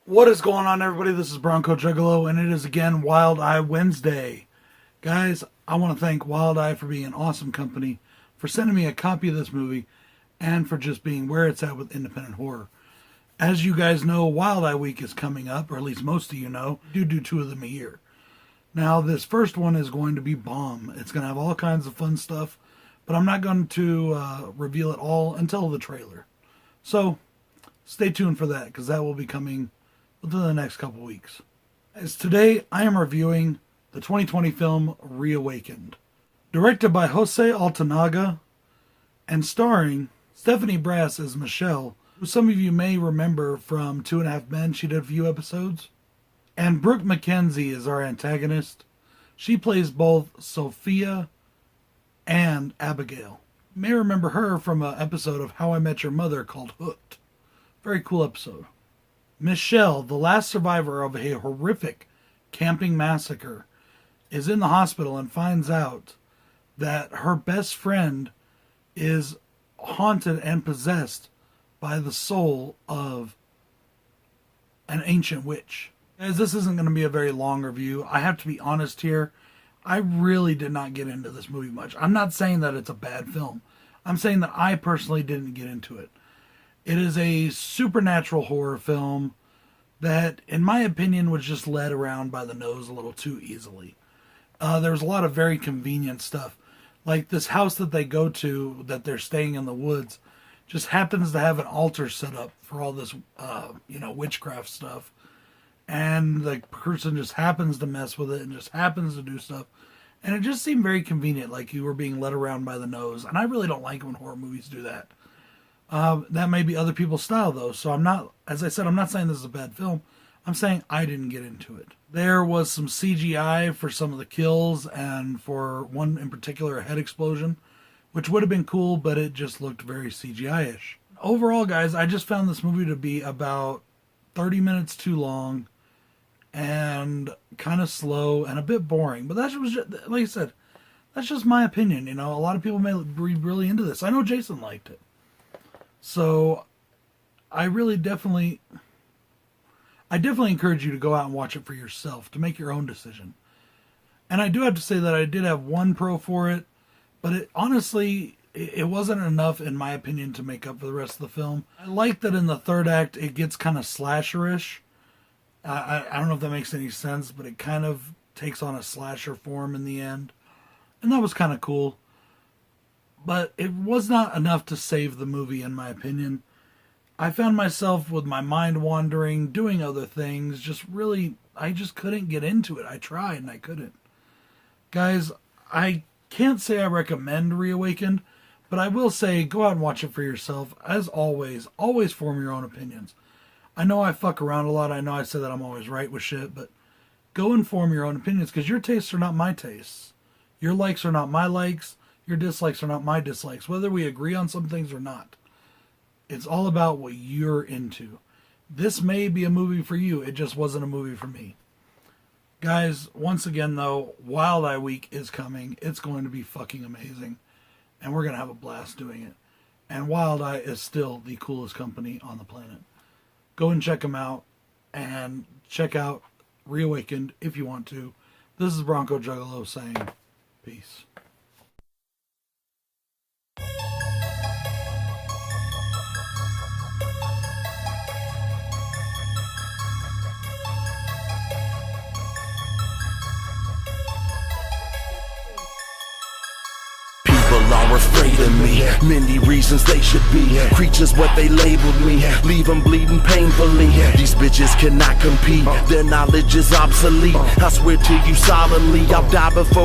What is going on, everybody? This is Bronco Juggalo, and it is again Wild Eye Wednesday. Guys, I want to thank Wild Eye for being an awesome company, for sending me a copy of this movie, and for just being where it's at with independent horror. As you guys know, Wild Eye Week is coming up, or at least most of you know. We do two of them a year. Now, this first one is going to be bomb. It's going to have all kinds of fun stuff, but I'm not going to reveal it all until the trailer. So, stay tuned for that, because that will be coming within the next couple weeks. As today, I am reviewing the 2020 film Reawakened. Directed by Jose Altanaga and starring Stephanie Brass as Michelle, who some of you may remember from 2.5 Men. She did a few episodes. And Brooke McKenzie is our antagonist. She plays both Sophia and Abigail. You may remember her from an episode of How I Met Your Mother called Hooked. Very cool episode. Michelle, the last survivor of a horrific camping massacre, is in the hospital and finds out that her best friend is haunted and possessed by the soul of an ancient witch. Guys, this isn't going to be a very long review. I have to be honest here. I really did not get into this movie much. I'm not saying that it's a bad film. I'm saying that I personally didn't get into it. It is a supernatural horror film that, in my opinion, was just led around by the nose a little too easily. There's a lot of very convenient stuff. Like this house that they go to, that they're staying in the woods, just happens to have an altar set up for all this, witchcraft stuff. And the person just happens to mess with it and just happens to do stuff. And it just seemed very convenient, like you were being led around by the nose. And I really don't like when horror movies do that. That may be other people's style, though. So I'm not, as I said, I'm not saying this is a bad film. I'm saying I didn't get into it. There was some CGI for some of the kills, and for one in particular, a head explosion, which would have been cool, but it just looked very CGI-ish. Overall, guys, I just found this movie to be about 30 minutes too long and kind of slow and a bit boring. But that was just, like I said, that's just my opinion. A lot of people may be really into this. I know Jason liked it. So, I definitely encourage you to go out and watch it for yourself, to make your own decision. And I do have to say that I did have one pro for it, but it wasn't enough, in my opinion, to make up for the rest of the film. I like that in the third act, it gets kind of slasherish. I don't know if that makes any sense, but it kind of takes on a slasher form in the end. And that was kind of cool. But it was not enough to save the movie, in my opinion. I found myself with my mind wandering, doing other things. I just couldn't get into it. I tried and I couldn't. Guys, I can't say I recommend Reawakened, but I will say go out and watch it for yourself. As always form your own opinions. I know I fuck around a lot. I know I say that I'm always right with shit, but go and form your own opinions, because your tastes are not my tastes. Your likes are not my likes. Your dislikes are not my dislikes, whether we agree on some things or not. It's all about what you're into. This may be a movie for you. It just wasn't a movie for me. Guys, once again, though, Wild Eye Week is coming. It's going to be fucking amazing. And we're going to have a blast doing it. And Wild Eye is still the coolest company on the planet. Go and check them out. And check out Reawakened if you want to. This is Bronco Juggalo saying peace. Are afraid of me, many reasons they should be. Creatures what they labeled me, leave them bleeding painfully. These bitches cannot compete, their knowledge is obsolete. I swear to you solemnly, I'll die before